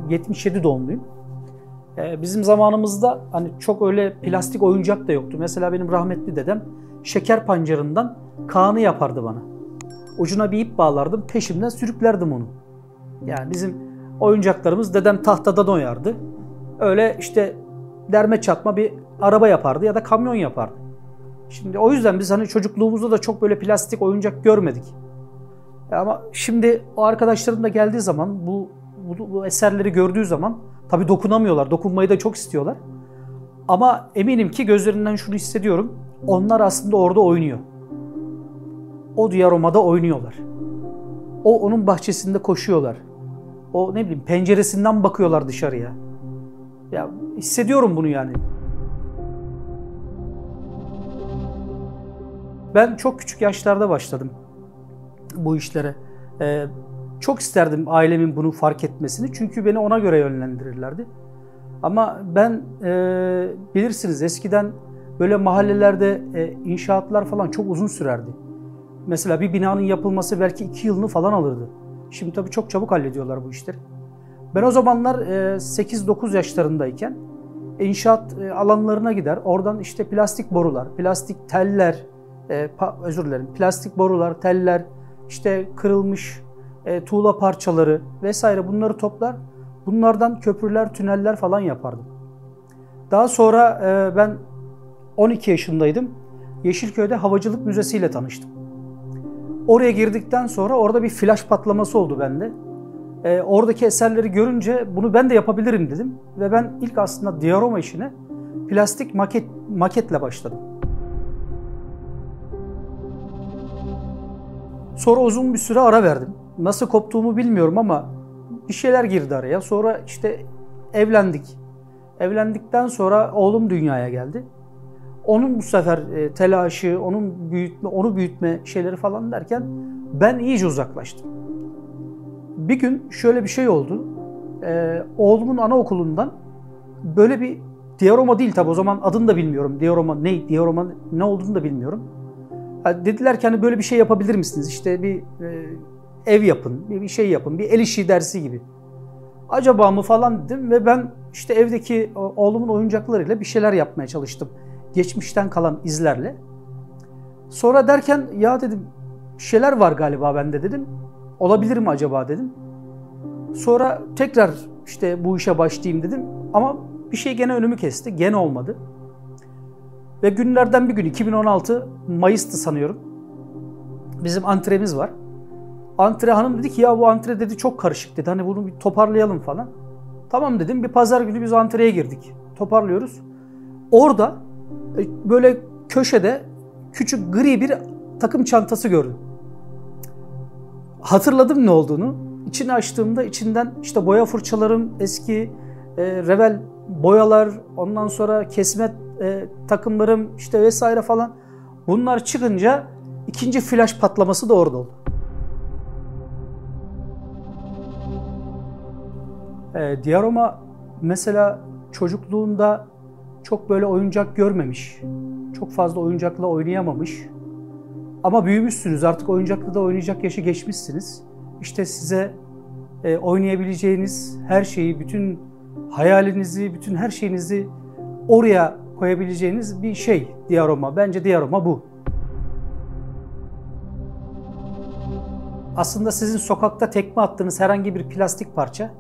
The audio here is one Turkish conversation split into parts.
77 doğumluyum. Bizim zamanımızda hani çok öyle plastik oyuncak da yoktu. Mesela benim rahmetli dedem şeker pancarından kağını yapardı bana. Ucuna bir ip bağlardım, peşimden sürüklerdim onu. Yani bizim oyuncaklarımız dedem tahtadan oyardı. Öyle işte derme çatma bir araba yapardı ya da kamyon yapardı. Şimdi o yüzden biz hani çocukluğumuzda da çok böyle plastik oyuncak görmedik. Ama şimdi o arkadaşlarım da geldiği zaman bu eserleri gördüğü zaman tabii dokunamıyorlar. Dokunmayı da çok istiyorlar. Ama eminim ki gözlerinden şunu hissediyorum. Onlar aslında orada oynuyor. O diyaromada oynuyorlar. Onun bahçesinde koşuyorlar. O ne bileyim penceresinden bakıyorlar dışarıya. Ya hissediyorum bunu yani. Ben çok küçük yaşlarda başladım bu işlere. Çok isterdim ailemin bunu fark etmesini. Çünkü beni ona göre yönlendirirlerdi. Ama ben bilirsiniz eskiden böyle mahallelerde inşaatlar falan çok uzun sürerdi. Mesela bir binanın yapılması belki 2 yılını falan alırdı. Şimdi tabii çok çabuk hallediyorlar bu işleri. Ben o zamanlar 8-9 yaşlarındayken inşaat alanlarına gider. Oradan işte plastik borular, plastik teller, plastik borular, teller, işte kırılmış tuğla parçaları vesaire bunları toplar. Bunlardan köprüler, tüneller falan yapardım. Daha sonra ben 12 yaşındaydım. Yeşilköy'de Havacılık Müzesi ile tanıştım. Oraya girdikten sonra orada bir flash patlaması oldu bende. Oradaki eserleri görünce bunu ben de yapabilirim dedim. Ve ben ilk aslında diorama işine plastik maketle başladım. Sonra uzun bir süre ara verdim. Nasıl koptuğumu bilmiyorum ama bir şeyler girdi araya. Sonra işte evlendik. Evlendikten sonra oğlum dünyaya geldi. Onun bu sefer telaşı, onu büyütme şeyleri falan derken ben iyice uzaklaştım. Bir gün şöyle bir şey oldu. Oğlumun anaokulundan böyle bir diorama değil tabi o zaman adını da bilmiyorum. Diorama ne olduğunu da bilmiyorum. Dediler ki hani böyle bir şey yapabilir misiniz? İşte bir ev yapın, bir şey yapın, bir el işi dersi gibi. Acaba mı falan dedim ve ben işte evdeki oğlumun oyuncaklarıyla bir şeyler yapmaya çalıştım. Geçmişten kalan izlerle. Sonra derken ya dedim şeyler var galiba bende dedim. Olabilir mi acaba dedim. Sonra tekrar işte bu işe başlayayım dedim. Ama bir şey gene önümü kesti. Gene olmadı. Ve günlerden bir gün 2016 Mayıs'tı sanıyorum. Bizim antremiz var. Antre hanım dedi ki ya bu antre dedi çok karışık dedi. Hani bunu bir toparlayalım falan. Tamam dedim. Bir pazar günü biz antreye girdik. Toparlıyoruz. Orada böyle köşede küçük gri bir takım çantası gördüm. Hatırladım ne olduğunu. İçini açtığımda içinden işte boya fırçalarım, eski Revel boyalar, ondan sonra kesme takımlarım işte vesaire falan. Bunlar çıkınca ikinci flash patlaması da orada oldu. Diorama mesela çocukluğunda çok böyle oyuncak görmemiş. Çok fazla oyuncakla oynayamamış. Ama büyümüşsünüz artık oyuncakla da oynayacak yaşı geçmişsiniz. İşte size oynayabileceğiniz her şeyi, bütün hayalinizi, bütün her şeyinizi oraya koyabileceğiniz bir şey diorama. Bence diorama bu. Aslında sizin sokakta tekme attığınız herhangi bir plastik parça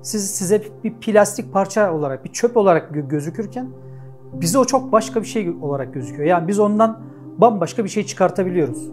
size bir plastik parça olarak, bir çöp olarak gözükürken bize o çok başka bir şey olarak gözüküyor. Yani biz ondan bambaşka bir şey çıkartabiliyoruz.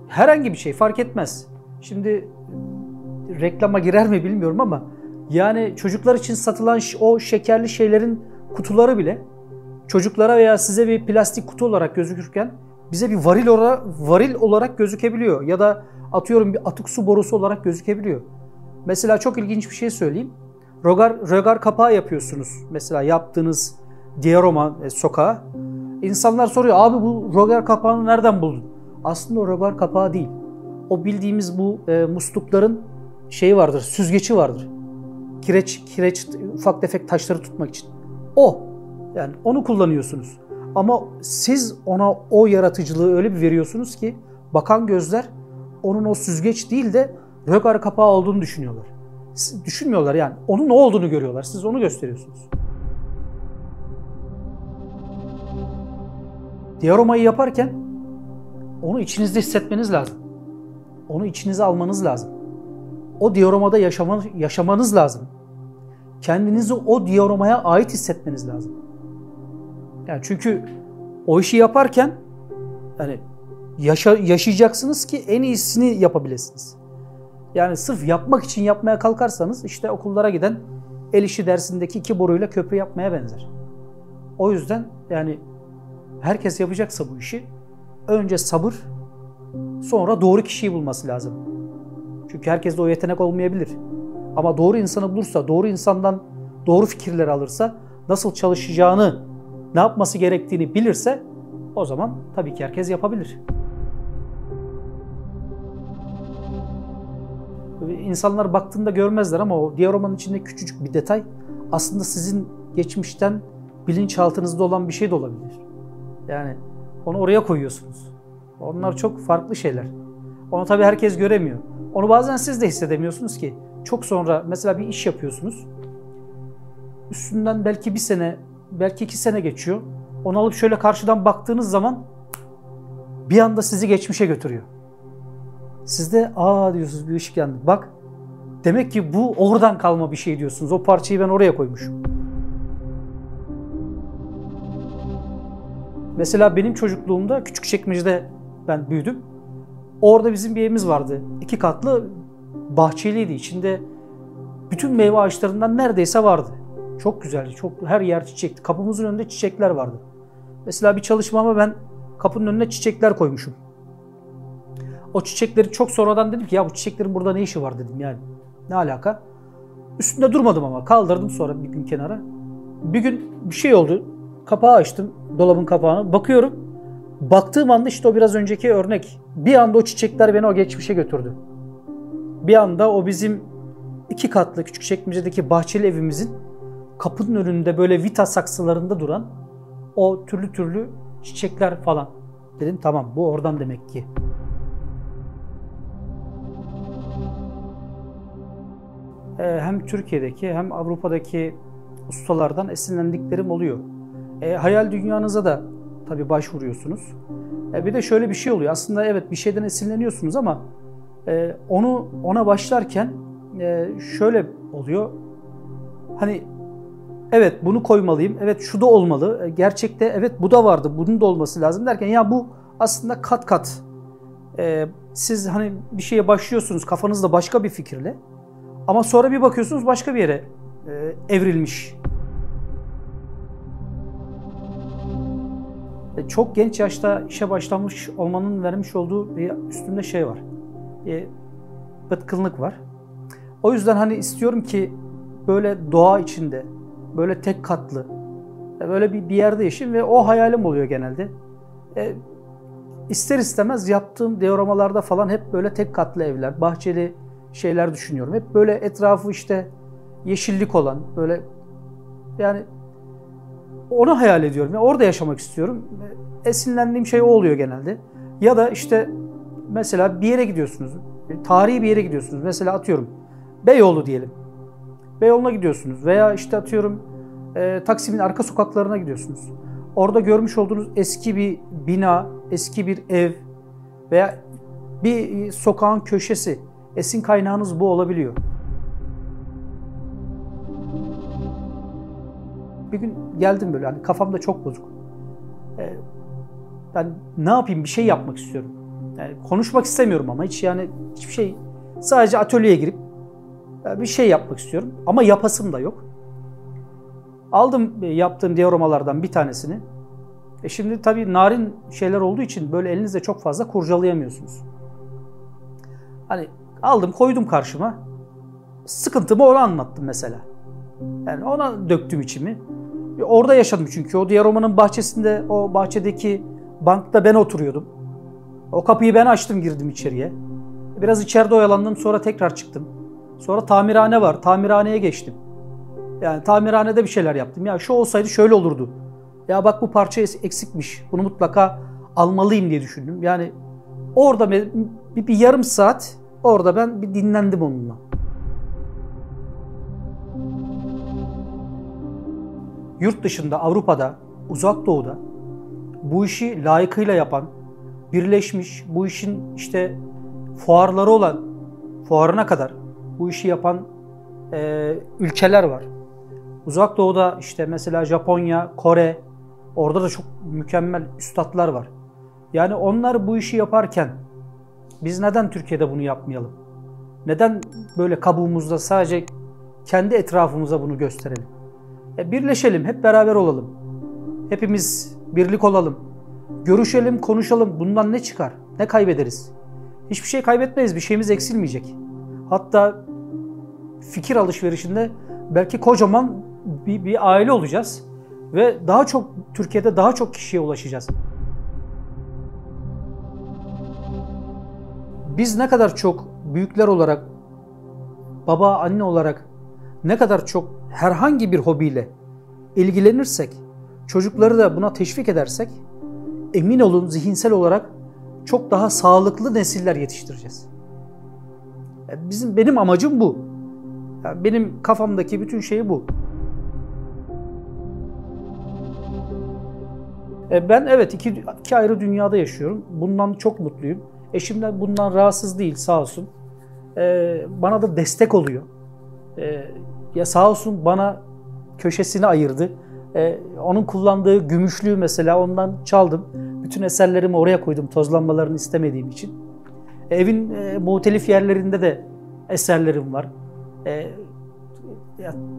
Herhangi bir şey fark etmez. Şimdi reklama girer mi bilmiyorum ama yani çocuklar için satılan o şekerli şeylerin kutuları bile çocuklara veya size bir plastik kutu olarak gözükürken bize bir varil olarak gözükebiliyor. Ya da atıyorum bir atık su borusu olarak gözükebiliyor. Mesela çok ilginç bir şey söyleyeyim. Rögar kapağı yapıyorsunuz. Mesela yaptığınız diorama sokağa. İnsanlar soruyor abi bu rögar kapağını nereden buldun? Aslında o rögar kapağı değil. O bildiğimiz bu muslukların şeyi vardır, süzgeci vardır. Kireç ufak tefek taşları tutmak için. Yani onu kullanıyorsunuz. Ama siz ona o yaratıcılığı öyle bir veriyorsunuz ki bakan gözler onun o süzgeç değil de rögar kapağı olduğunu düşünüyorlar. Düşünmüyorlar yani. Onun ne olduğunu görüyorlar. Siz onu gösteriyorsunuz. Dioramayı yaparken onu içinizde hissetmeniz lazım. Onu içinize almanız lazım. O dioramada yaşamanız lazım. Kendinizi o dioramaya ait hissetmeniz lazım. Yani çünkü o işi yaparken yani yaşayacaksınız ki en iyisini yapabilirsiniz. Yani sırf yapmak için yapmaya kalkarsanız işte okullara giden el işi dersindeki 2 boruyla köprü yapmaya benzer. O yüzden yani herkes yapacaksa bu işi önce sabır, sonra doğru kişiyi bulması lazım. Çünkü herkeste o yetenek olmayabilir. Ama doğru insanı bulursa, doğru insandan doğru fikirler alırsa, nasıl çalışacağını, ne yapması gerektiğini bilirse o zaman tabii ki herkes yapabilir. İnsanlar baktığında görmezler ama o dioramanın içinde küçücük bir detay aslında sizin geçmişten bilinçaltınızda olan bir şey de olabilir. Yani onu oraya koyuyorsunuz. Onlar çok farklı şeyler. Onu tabii herkes göremiyor. Onu bazen siz de hissedemiyorsunuz ki. Çok sonra mesela bir iş yapıyorsunuz. Üstünden belki 1 sene, belki 2 sene geçiyor. Onu alıp şöyle karşıdan baktığınız zaman bir anda sizi geçmişe götürüyor. Siz de diyorsunuz, bir ışık yandı. Bak demek ki bu oradan kalma bir şey diyorsunuz. O parçayı ben oraya koymuşum. Mesela benim çocukluğumda Küçükçekmece'de ben büyüdüm. Orada bizim bir evimiz vardı. 2 katlı, bahçeliydi. İçinde bütün meyve ağaçlarından neredeyse vardı. Çok güzeldi. Çok, her yer çiçekti. Kapımızın önünde çiçekler vardı. Mesela bir çalışmama ben kapının önüne çiçekler koymuşum. O çiçekleri çok sonradan dedim ki ya bu çiçeklerin burada ne işi var dedim yani. Ne alaka? Üstünde durmadım ama kaldırdım sonra bir gün kenara. Bir gün bir şey oldu. Kapağı açtım. Dolabın kapağını. Bakıyorum. Baktığım anda işte o biraz önceki örnek. Bir anda o çiçekler beni o geçmişe götürdü. Bir anda o bizim 2 katlı Küçükçekmece'deki bahçeli evimizin kapının önünde böyle vita saksılarında duran o türlü türlü çiçekler falan. Dedim tamam bu oradan demek ki. Hem Türkiye'deki hem Avrupa'daki ustalardan esinlendiklerim oluyor. Hayal dünyanıza da tabii başvuruyorsunuz. Bir de şöyle bir şey oluyor. Aslında evet bir şeyden esinleniyorsunuz ama ona başlarken şöyle oluyor. Hani evet bunu koymalıyım, evet şu da olmalı, gerçekte evet bu da vardı, bunun da olması lazım derken ya bu aslında kat kat. Siz hani bir şeye başlıyorsunuz kafanızda başka bir fikirle ama sonra bir bakıyorsunuz başka bir yere evrilmiş. Çok genç yaşta işe başlamış olmanın vermiş olduğu bir üstünde şey var. Bıtkınlık var. O yüzden hani istiyorum ki böyle doğa içinde, böyle tek katlı, böyle bir yerde yaşayayım ve o hayalim oluyor genelde. İster istemez yaptığım dioramalarda falan hep böyle tek katlı evler, bahçeli şeyler düşünüyorum. Hep böyle etrafı işte yeşillik olan, böyle yani onu hayal ediyorum. Yani orada yaşamak istiyorum. Esinlendiğim şey o oluyor genelde. Ya da işte mesela bir yere gidiyorsunuz. Tarihi bir yere gidiyorsunuz. Mesela atıyorum Beyoğlu diyelim. Beyoğlu'na gidiyorsunuz veya işte atıyorum Taksim'in arka sokaklarına gidiyorsunuz. Orada görmüş olduğunuz eski bir bina, eski bir ev veya bir sokağın köşesi. Esin kaynağınız bu olabiliyor. Bir gün geldim böyle hani kafamda çok bozuk. Ben ne yapayım bir şey yapmak istiyorum. Yani konuşmak istemiyorum ama hiçbir şey. Sadece atölyeye girip bir şey yapmak istiyorum ama yapasım da yok. Aldım yaptığım dioramalardan bir tanesini. Şimdi tabii narin şeyler olduğu için böyle elinizle çok fazla kurcalayamıyorsunuz. Hani aldım koydum karşıma. Sıkıntımı ona anlattım mesela. Yani ona döktüm içimi. Orada yaşadım çünkü o dioramanın bahçesinde, o bahçedeki bankta ben oturuyordum. O kapıyı ben açtım girdim içeriye. Biraz içeride oyalandım sonra tekrar çıktım. Sonra tamirhane var. Tamirhaneye geçtim. Yani tamirhanede bir şeyler yaptım. Ya şu olsaydı şöyle olurdu. Ya bak bu parça eksikmiş. Bunu mutlaka almalıyım diye düşündüm. Yani orada bir yarım saat orada ben bir dinlendim onunla. yurt dışında, Avrupa'da, Uzak Doğu'da bu işi layıkıyla yapan, birleşmiş, bu işin işte fuarları olan, fuarına kadar bu işi yapan ülkeler var. Uzak Doğu'da işte mesela Japonya, Kore, orada da çok mükemmel üstatlar var. Yani onlar bu işi yaparken biz neden Türkiye'de bunu yapmayalım? Neden böyle kabuğumuzda sadece kendi etrafımıza bunu gösterelim? Birleşelim, hep beraber olalım. Hepimiz birlik olalım. Görüşelim, konuşalım. Bundan ne çıkar? Ne kaybederiz? Hiçbir şey kaybetmeyiz, bir şeyimiz eksilmeyecek. Hatta fikir alışverişinde belki kocaman bir aile olacağız ve daha çok Türkiye'de daha çok kişiye ulaşacağız. Biz ne kadar çok büyükler olarak, baba, anne olarak ne kadar çok herhangi bir hobiyle ilgilenirsek, çocukları da buna teşvik edersek, emin olun zihinsel olarak çok daha sağlıklı nesiller yetiştireceğiz. Benim amacım bu. Benim kafamdaki bütün şey bu. Ben evet iki ayrı dünyada yaşıyorum. Bundan çok mutluyum. Eşim de bundan rahatsız değil, sağ olsun. Bana da destek oluyor. Ya sağ olsun bana köşesini ayırdı. Onun kullandığı gümüşlüğü mesela ondan çaldım. Bütün eserlerimi oraya koydum tozlanmalarını istemediğim için. Evin muhtelif yerlerinde de eserlerim var.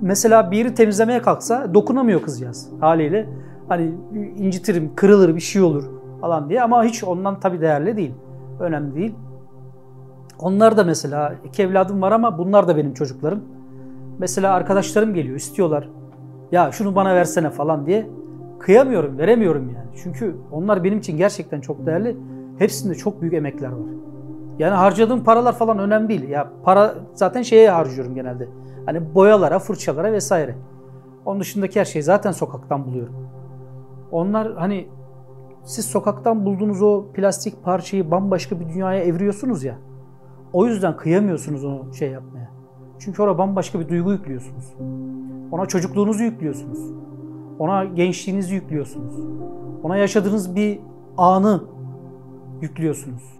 Mesela bir yeri temizlemeye kalksa dokunamıyor kızcağız haliyle. Hani incitirim, kırılır, bir şey olur falan diye ama hiç ondan tabii değerli değil. Önemli değil. Onlar da mesela 2 evladım var ama bunlar da benim çocuklarım. Mesela arkadaşlarım geliyor, istiyorlar. Ya şunu bana versene falan diye. Kıyamıyorum, veremiyorum yani. Çünkü onlar benim için gerçekten çok değerli. Hepsinde çok büyük emekler var. Yani harcadığım paralar falan önemli değil. Ya para zaten şeye harcıyorum genelde. Hani boyalara, fırçalara vesaire. Onun dışındaki her şeyi zaten sokaktan buluyorum. Onlar hani siz sokaktan bulduğunuz o plastik parçayı bambaşka bir dünyaya eviriyorsunuz ya. O yüzden kıyamıyorsunuz onu şey yapmaya. Çünkü oraya bambaşka bir duygu yüklüyorsunuz. Ona çocukluğunuzu yüklüyorsunuz. Ona gençliğinizi yüklüyorsunuz. Ona yaşadığınız bir anı yüklüyorsunuz.